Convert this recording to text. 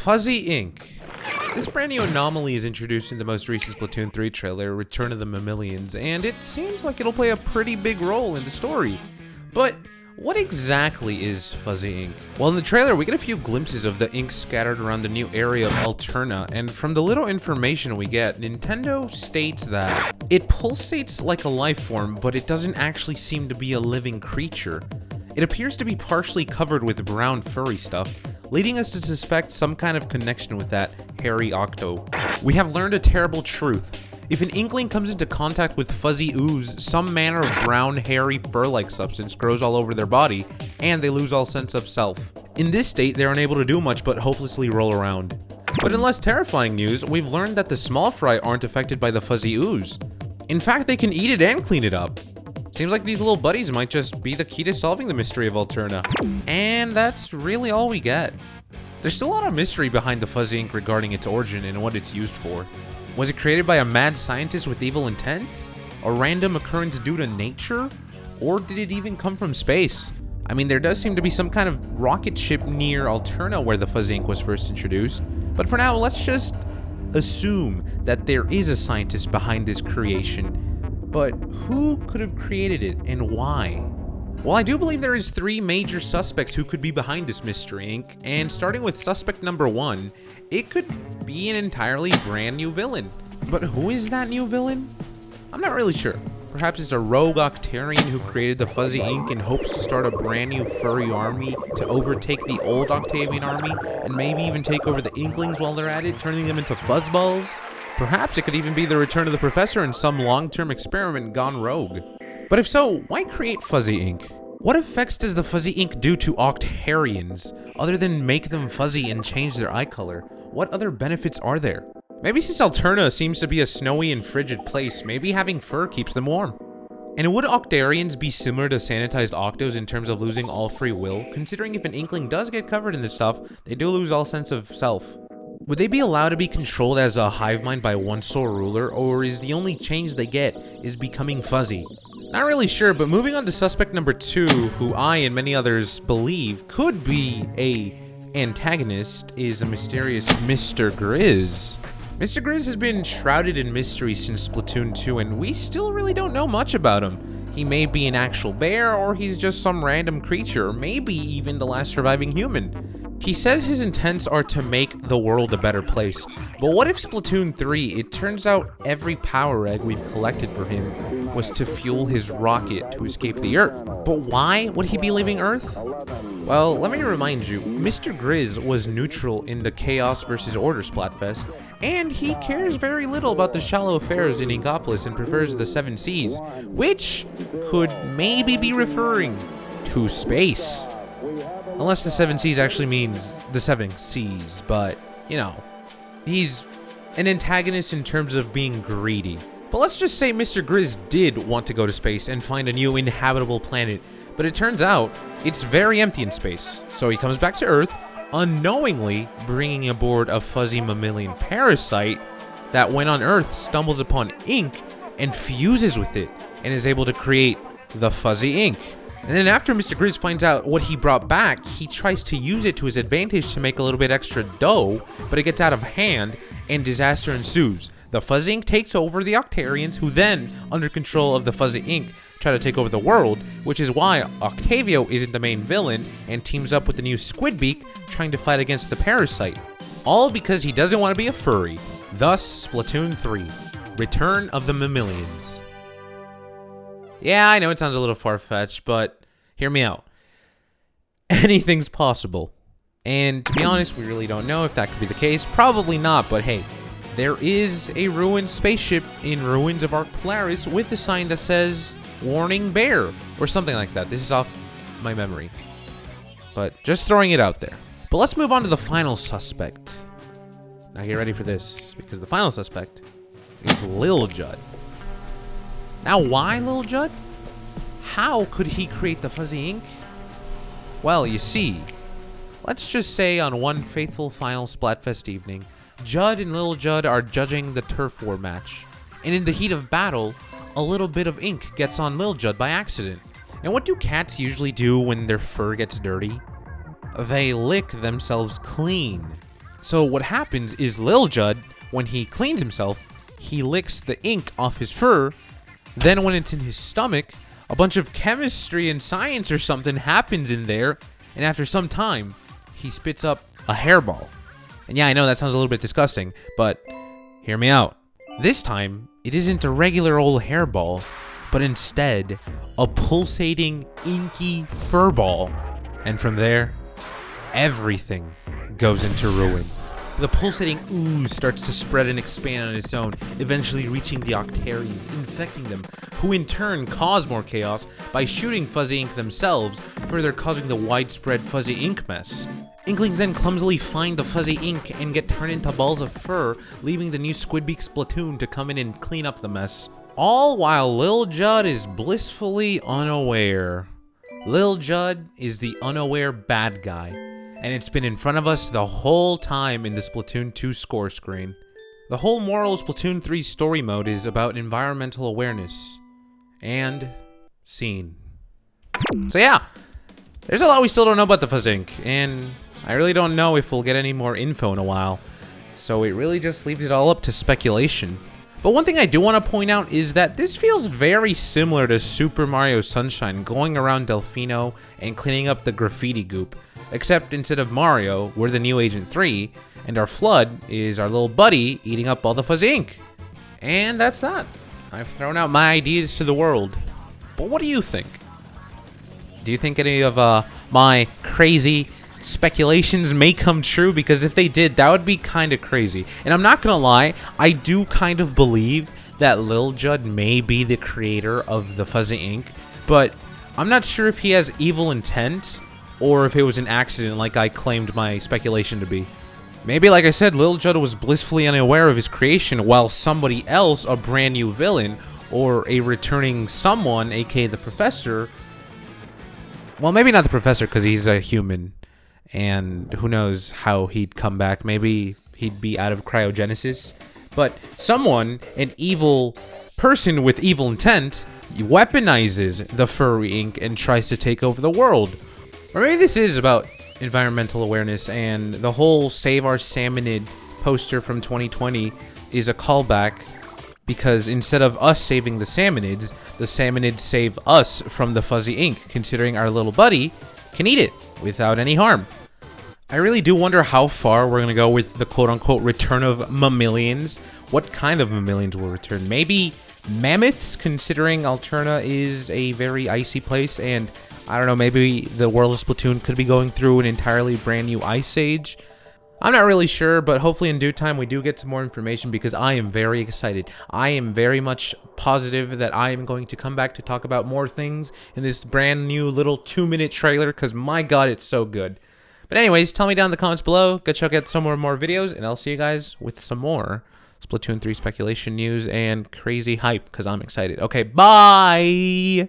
Fuzzy Ink. This brand new anomaly is introduced in the most recent Splatoon 3 trailer, Return of the Mammalians, and it seems like it'll play a pretty big role in the story. But what exactly is Fuzzy Ink? Well, in the trailer, we get a few glimpses of the ink scattered around the new area of Alterna, and from the little information we get, Nintendo states that it pulsates like a life form, but it doesn't actually seem to be a living creature. It appears to be partially covered with brown furry stuff, leading us to suspect some kind of connection with that hairy octo. We have learned a terrible truth. If an inkling comes into contact with fuzzy ooze, some manner of brown, hairy, fur-like substance grows all over their body, and they lose all sense of self. In this state, they're unable to do much but hopelessly roll around. But in less terrifying news, we've learned that the small fry aren't affected by the fuzzy ooze. In fact, they can eat it and clean it up. Seems like these little buddies might just be the key to solving the mystery of Alterna. And that's really all we get. There's still a lot of mystery behind the fuzzy ink regarding its origin and what it's used for. Was it created by a mad scientist with evil intent? A random occurrence due to nature? Or did it even come from space? I mean, there does seem to be some kind of rocket ship near Alterna where the fuzzy ink was first introduced. But for now, let's just assume that there is a scientist behind this creation. But who could have created it and why? Well, I do believe there is 3 major suspects who could be behind this mystery ink, and starting with suspect number 1, it could be an entirely brand new villain. But who is that new villain? I'm not really sure. Perhaps it's a rogue Octarian who created the fuzzy ink in hopes to start a brand new furry army to overtake the old Octavian army, and maybe even take over the Inklings while they're at it, turning them into fuzzballs? Perhaps it could even be the return of the professor in some long-term experiment gone rogue. But if so, why create fuzzy ink? What effects does the fuzzy ink do to Octarians, other than make them fuzzy and change their eye color? What other benefits are there? Maybe since Alterna seems to be a snowy and frigid place, maybe having fur keeps them warm. And would Octarians be similar to sanitized Octos in terms of losing all free will, considering if an Inkling does get covered in this stuff, they do lose all sense of self? Would they be allowed to be controlled as a hive mind by one sole ruler, or is the only change they get is becoming fuzzy? Not really sure, but moving on to suspect number 2, who I and many others believe could be a antagonist, is a mysterious Mr. Grizz. Mr. Grizz has been shrouded in mystery since Splatoon 2, and we still really don't know much about him. He may be an actual bear, or he's just some random creature, or maybe even the last surviving human. He says his intents are to make the world a better place, but what if Splatoon 3, it turns out every power egg we've collected for him was to fuel his rocket to escape the Earth? But why would he be leaving Earth? Well, let me remind you, Mr. Grizz was neutral in the Chaos vs. Order Splatfest, and he cares very little about the shallow affairs in Inkopolis and prefers the 7 Seas, which could maybe be referring to space. Unless the 7 Seas actually means the 7 Seas, but, you know, he's an antagonist in terms of being greedy. But let's just say Mr. Grizz did want to go to space and find a new inhabitable planet, but it turns out it's very empty in space. So he comes back to Earth, unknowingly bringing aboard a fuzzy mammalian parasite that when on Earth stumbles upon ink and fuses with it and is able to create the fuzzy ink. And then after Mr. Grizz finds out what he brought back, he tries to use it to his advantage to make a little bit extra dough, but it gets out of hand and disaster ensues. The fuzzy ink takes over the Octarians, who then, under control of the fuzzy ink, try to take over the world, which is why Octavio isn't the main villain and teams up with the new Squidbeak trying to fight against the parasite. All because he doesn't want to be a furry. Thus, Splatoon 3, Return of the Mammalians. Yeah, I know it sounds a little far-fetched, but hear me out. Anything's possible. And to be honest, we really don't know if that could be the case. Probably not, but hey, there is a ruined spaceship in ruins of Arc Polaris with a sign that says, "Warning Bear," or something like that. This is off my memory. But just throwing it out there. But let's move on to the final suspect. Now get ready for this, because the final suspect is Lil Judd. Now, why Lil Judd? How could he create the fuzzy ink? Well, you see, let's just say on one faithful final Splatfest evening, Judd and Lil Judd are judging the turf war match, and in the heat of battle, a little bit of ink gets on Lil Judd by accident. And what do cats usually do when their fur gets dirty? They lick themselves clean. So what happens is Lil Judd, when he cleans himself, he licks the ink off his fur. Then when it's in his stomach, a bunch of chemistry and science or something happens in there. And after some time, he spits up a hairball. And yeah, I know that sounds a little bit disgusting, but hear me out. This time, it isn't a regular old hairball, but instead, a pulsating, inky fur ball. And from there, everything goes into ruin. The pulsating ooze starts to spread and expand on its own, eventually reaching the Octarians, infecting them, who in turn cause more chaos by shooting Fuzzy Ink themselves, further causing the widespread Fuzzy Ink mess. Inklings then clumsily find the Fuzzy Ink and get turned into balls of fur, leaving the new Squidbeak Splatoon to come in and clean up the mess. All while Lil Judd is blissfully unaware. Lil Judd is the unaware bad guy, and it's been in front of us the whole time in the Splatoon 2 score screen. The whole moral of Splatoon 3 story mode is about environmental awareness. And scene. So yeah, there's a lot we still don't know about the Fuzz Ink, and I really don't know if we'll get any more info in a while. So it really just leaves it all up to speculation. But one thing I do want to point out is that this feels very similar to Super Mario Sunshine going around Delfino and cleaning up the graffiti goop. Except instead of Mario, we're the new Agent 3, and our Flood is our little buddy eating up all the Fuzzy Ink. And that's that. I've thrown out my ideas to the world. But what do you think? Do you think any of my crazy speculations may come true? Because if they did, that would be kind of crazy. And I'm not gonna lie, I do kind of believe that Lil Judd may be the creator of the Fuzzy Ink, but I'm not sure if he has evil intent or if it was an accident like I claimed my speculation to be. Maybe, like I said, Lil Judd was blissfully unaware of his creation while somebody else, a brand new villain, or a returning someone, aka the Professor, well, maybe not the Professor because he's a human, and who knows how he'd come back. Maybe he'd be out of cryogenesis. But someone, an evil person with evil intent, weaponizes the furry ink and tries to take over the world. Or maybe this is about environmental awareness, and the whole Save Our Salmonid poster from 2020 is a callback, because instead of us saving the salmonids save us from the Fuzzy Ink, considering our little buddy can eat it without any harm. I really do wonder how far we're going to go with the quote-unquote return of mammalians. What kind of mammalians will return? Maybe mammoths, considering Alterna is a very icy place, and I don't know, maybe the world of Splatoon could be going through an entirely brand new ice age. I'm not really sure, but hopefully in due time we do get some more information, because I am very excited. I am very much positive that I am going to come back to talk about more things in this brand new little 2-minute trailer, because my god, it's so good. But anyways, tell me down in the comments below, go check out some more videos, and I'll see you guys with some more Splatoon 3 speculation news and crazy hype, because I'm excited. Okay, bye!